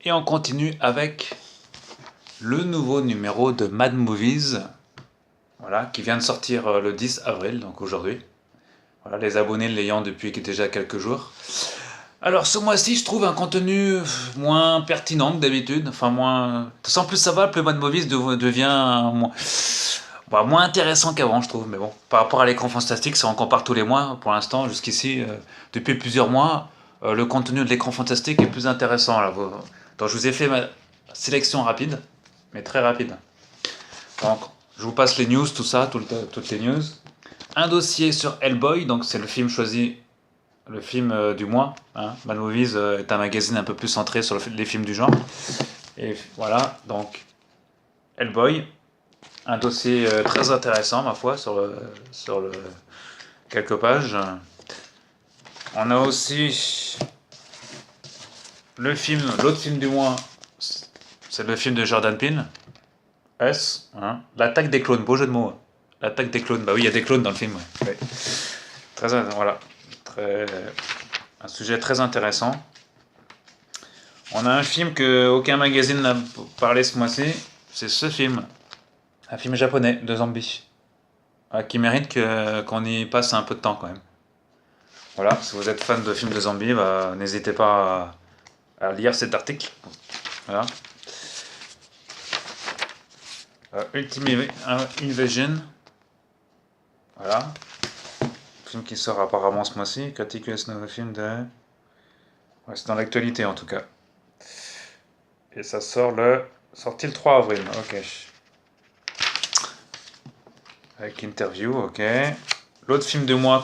Et on continue avec le nouveau numéro de Mad Movies, voilà, qui vient de sortir le 10 avril, donc aujourd'hui. Voilà, les abonnés l'ayant depuis déjà quelques jours. Alors ce mois-ci, je trouve un contenu moins pertinent que d'habitude, enfin moins... Sans plus ça va, plus Mad Movies devient moins intéressant qu'avant, je trouve. Mais bon, par rapport à l'écran fantastique, ça on compare tous les mois. Pour l'instant, jusqu'ici, depuis plusieurs mois, le contenu de l'écran fantastique est plus intéressant. Là. Donc je vous ai fait ma sélection rapide, mais très rapide. Donc je vous passe les news, tout ça, toutes les news. Un dossier sur Hellboy, donc c'est le film choisi, le film du mois. Hein. Mad Movies est un magazine un peu plus centré sur les films du genre. Et voilà, donc Hellboy, un dossier très intéressant, ma foi, sur quelques pages. On a aussi l'autre film du mois, c'est le film de Jordan Peele, S, hein, L'attaque des clones, beau jeu de mots. L'attaque des clones, bah oui, il y a des clones dans le film. Ouais. Voilà, un sujet très intéressant. On a un film que aucun magazine n'a parlé ce mois-ci, c'est ce film. Un film japonais de zombies. Qui mérite qu'on y passe un peu de temps quand même. Voilà, si vous êtes fan de films de zombies, bah, n'hésitez pas à lire cet article. Voilà. Ultimate Invasion. Voilà. Film qui sort apparemment ce mois-ci. Criticus nouveau film de... Ouais, c'est dans l'actualité en tout cas. Et ça sorti le 3 avril. Ok. Avec interview, ok. L'autre film de moi,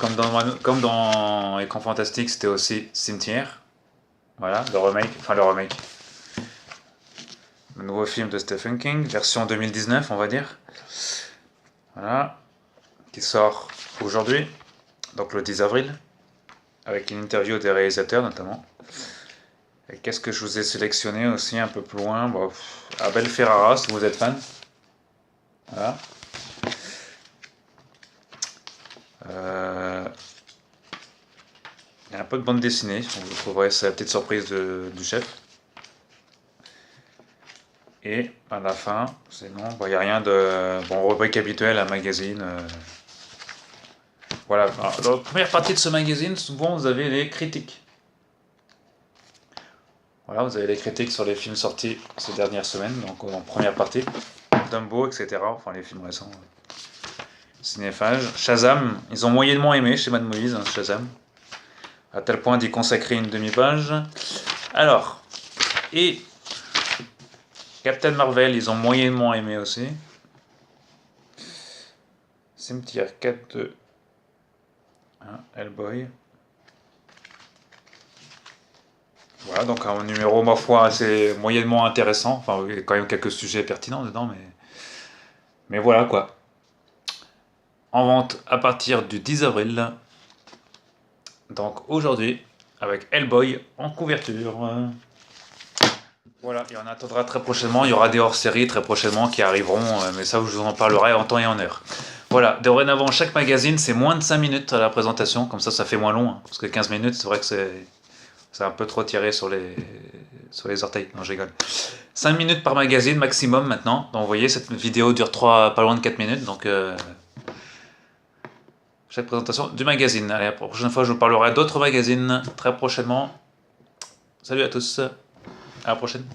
comme dans Écran Fantastique, c'était aussi Cimetière. Voilà, le remake. Le nouveau film de Stephen King, version 2019, on va dire. Voilà. Qui sort aujourd'hui, donc le 10 avril. Avec une interview des réalisateurs notamment. Et qu'est-ce que je vous ai sélectionné aussi un peu plus loin, bon, Abel Ferrara, si vous êtes fan. Voilà. Il y a un peu de bande dessinée, vous trouverez, c'est la petite surprise du chef. Et à la fin, sinon, il n'y a rien de... Bon, rubrique habituelle, un magazine. Voilà, alors, dans la première partie de ce magazine, souvent vous avez les critiques. Voilà, vous avez les critiques sur les films sortis ces dernières semaines, donc en première partie. Dumbo, etc. Enfin, les films récents. Cinéphage. Shazam, ils ont moyennement aimé chez Mad Movies, hein, Shazam. À tel point d'y consacrer une demi-page. Alors, et Captain Marvel, ils ont moyennement aimé aussi. Cimetière 4 de Hellboy. Voilà, donc un numéro, ma foi, assez moyennement intéressant. Enfin, il y a quand même quelques sujets pertinents dedans, mais voilà quoi. En vente à partir du 10 avril. Donc aujourd'hui, avec Hellboy en couverture. Voilà, et on attendra très prochainement. Il y aura des hors-séries très prochainement qui arriveront, mais ça, je vous en parlerai en temps et en heure. Voilà, dorénavant, chaque magazine, c'est moins de 5 minutes à la présentation, comme ça fait moins long. Hein, parce que 15 minutes, c'est vrai que c'est un peu trop tiré sur les orteils. Non, je rigole. 5 minutes par magazine maximum maintenant. Donc vous voyez, cette vidéo dure pas loin de 4 minutes. Donc chaque présentation du magazine. Allez, la prochaine fois, je vous parlerai d'autres magazines très prochainement. Salut à tous. À la prochaine.